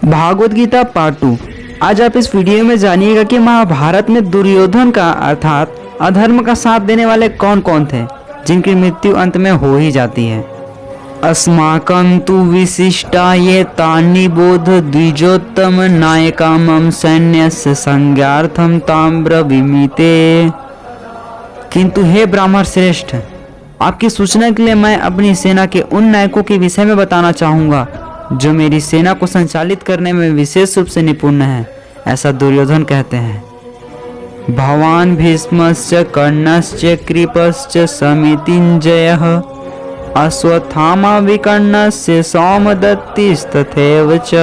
Bhagavat Gita part 2। आज आप इस वीडियो में जानिएगा कि महाभारत में दुर्योधन का अर्थात अधर्म का साथ देने वाले कौन कौन थे, जिनकी मृत्यु अंत में हो ही जाती है। अस्माकं तु विशिष्टा ये तानि बोध द्विजोत्तम नायका मम सैन्यस्य संज्ञार्थम ताम्र विमीते। किंतु हे ब्राह्मण श्रेष्ठ, आपकी सूचना के लिए मैं अपनी सेना के उन नायकों के विषय में बताना चाहूँगा जो मेरी सेना को संचालित करने में विशेष रूप से निपुण है। ऐसा दुर्योधन कहते हैं। भवान भीष्मश्च कर्णश्च कृपश्च समितिञ्जयः अश्वत्थामा विकर्णस्य सौमदत्तिस्तथैव च।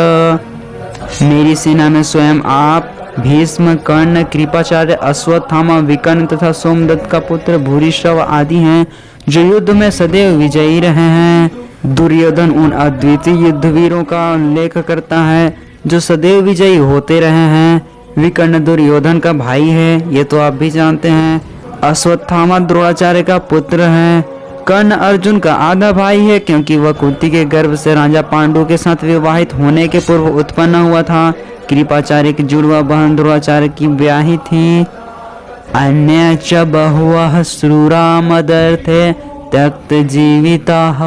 मेरी सेना में स्वयं आप, भीष्म, कर्ण, कृपाचार्य, अश्वत्थामा, विकर्ण तथा सोमदत्त का पुत्र भूरिश्रव आदि हैं, जो युद्ध में सदैव विजयी रहे हैं। दुर्योधन उन अद्वितीय युद्धवीरों का उल्लेख करता है जो सदैव विजयी होते रहे हैं। विकर्ण दुर्योधन का भाई है, ये तो आप भी जानते हैं। अश्वत्थामा द्रोणाचार्य का पुत्र है। कर्ण अर्जुन का आधा भाई है, क्योंकि वह कुंती के गर्भ से राजा पांडु के साथ विवाहित होने के पूर्व उत्पन्न हुआ था। कृपाचार्य की जुड़वा बहन द्रोणाचार्य की ब्याही थी। अन्य च बहुवः श्रूरा मदर्थे त्यक्त जीविताः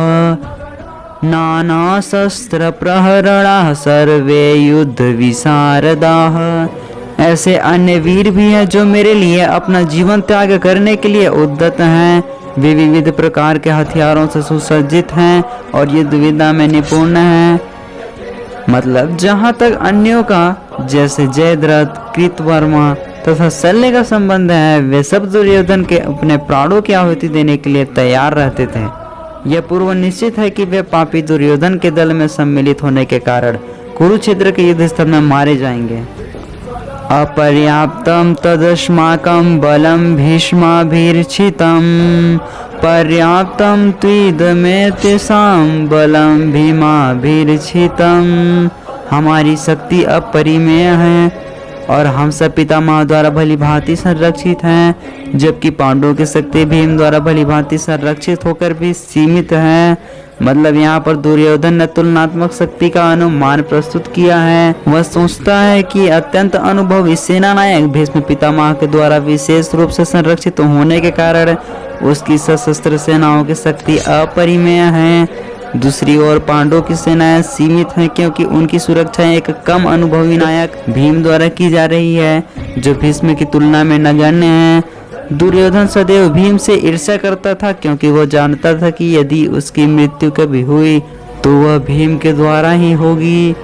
नाना शस्त्र प्रहरणाः सर्वे युद्ध विशारदाः। ऐसे अन्य वीर भी हैं जो मेरे लिए अपना जीवन त्याग करने के लिए उद्यत हैं। वे विविध प्रकार के हथियारों से सुसज्जित हैं और युद्ध विद्या में निपुण हैं। मतलब जहाँ तक अन्यों का जैसे जयद्रथ, कृतवर्मा तथा शल्य का संबंध है, वे सब दुर्योधन के अपने प्राणों की आहुति देने के लिए तैयार रहते थे। यह पूर्व निश्चित है कि वे पापी दुर्योधन के दल में सम्मिलित होने के कारण कुरुक्षेत्र के युद्ध स्थल में मारे जाएंगे। अपर्याप्तम तदस्माकं बलम भीष्माभिर्क्षितम पर्याप्तम त्विदमेतेषां बलम भीमाभिर्क्षितम। हमारी शक्ति अपरिमेय है और हम सब पितामह द्वारा भली भांति संरक्षित हैं, जबकि पांडवों की शक्ति भीम द्वारा भली भांति संरक्षित होकर भी सीमित है। मतलब यहाँ पर दुर्योधन ने तुलनात्मक शक्ति का अनुमान प्रस्तुत किया है। वह सोचता है कि अत्यंत अनुभवी सेना नायक भीष्म पितामह के द्वारा विशेष रूप से संरक्षित होने के कारण उसकी सशस्त्र सेनाओं की शक्ति अपरिमेय है। दूसरी ओर पांडवों की सेनाएं सीमित हैं, क्योंकि उनकी सुरक्षा एक कम अनुभवी नायक भीम द्वारा की जा रही है, जो भीष्म की तुलना में नगण्य है। दुर्योधन सदैव भीम से ईर्ष्या करता था, क्योंकि वह जानता था कि यदि उसकी मृत्यु कभी हुई तो वह भीम के द्वारा ही होगी।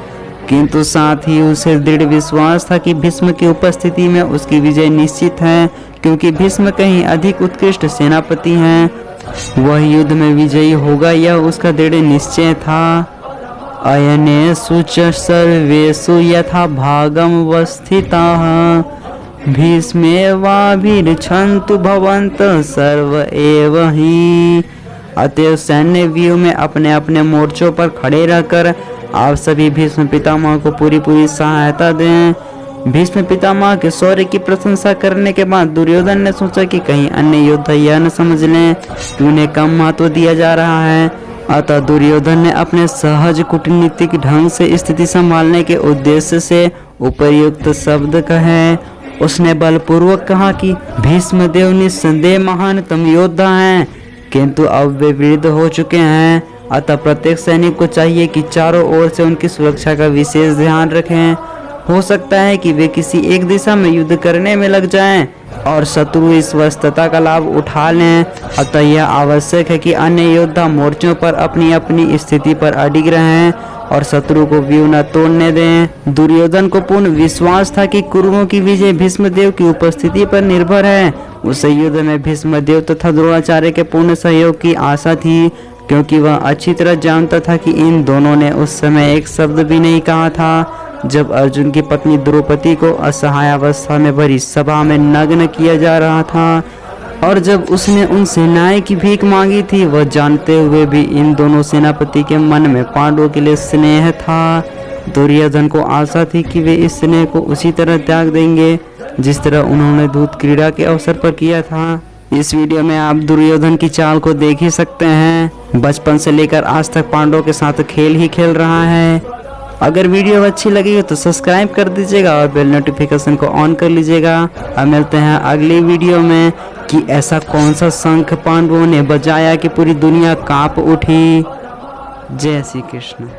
किंतु साथ ही उसे दृढ़ विश्वास था कि भीष्म की उपस्थिति में उसकी विजय निश्चित है, क्योंकि भीष्म कहीं अधिक उत्कृष्ट सेनापति हैं। वह युद्ध में विजयी होगा, यह उसका दृढ़ निश्चय था। अयनेषु च सर्वेषु यथा भागम वस्थिताः भीष्मेवाभिरक्षन्तु भवन्तः सर्व एव हि। अतएव सैन्य व्यू में अपने अपने मोर्चों पर खड़े रहकर आप सभी भीष्म पितामह को पूरी सहायता दें। भीष्म पितामह के शौर्य की प्रशंसा करने के बाद दुर्योधन ने सोचा कि कहीं अन्य योद्धा यह न समझ लें कि उन्हें कम महत्व दिया जा रहा है। अतः दुर्योधन ने अपने सहज कूटनीतिक ढंग से स्थिति संभालने के उद्देश्य से उपर्युक्त शब्द कहे। उसने बलपूर्वक कहा कि भीष्म देव निस्संदेह महानतम योद्धा हैं, किंतु अब वे वृद्ध हो चुके हैं। अतः प्रत्येक सैनिक को चाहिए कि चारों ओर से उनकी सुरक्षा का विशेष ध्यान रखें। हो सकता है कि वे किसी एक दिशा में युद्ध करने में लग जाएं और शत्रु इस व्यस्तता का लाभ उठा लें। अतः यह आवश्यक है कि अन्य योद्धा मोर्चों पर अपनी अपनी स्थिति पर अडिग रहें और शत्रु को व्यू न तोड़ने दें। दुर्योधन को पूर्ण विश्वास था कि कुरुओं की विजय भीष्मदेव की उपस्थिति पर निर्भर है। उसे युद्ध में भीष्मदेव तथा द्रोणाचार्य के पूर्ण सहयोग की आशा थी, क्योंकि वह अच्छी तरह जानता था कि इन दोनों ने उस समय एक शब्द भी नहीं कहा था जब अर्जुन की पत्नी द्रौपदी को असहाय अवस्था में भरी सभा में नग्न किया जा रहा था, और जब उसने उनसे न्याय की भीख मांगी थी। वह जानते हुए भी इन दोनों सेनापति के मन में पांडवों के लिए स्नेह था। दुर्योधन को आशा थी कि वे इस स्नेह को उसी तरह त्याग देंगे जिस तरह उन्होंने दूत क्रीड़ा के अवसर पर किया था। इस वीडियो में आप दुर्योधन की चाल को देख ही सकते हैं। बचपन से लेकर आज तक पांडवों के साथ खेल ही खेल रहा है। अगर वीडियो अच्छी लगी हो तो सब्सक्राइब कर दीजिएगा और बेल नोटिफिकेशन को ऑन कर लीजिएगा। अब मिलते हैं अगली वीडियो में कि ऐसा कौन सा शंख पांडवों ने बजाया कि पूरी दुनिया कांप उठी। जय श्री कृष्ण।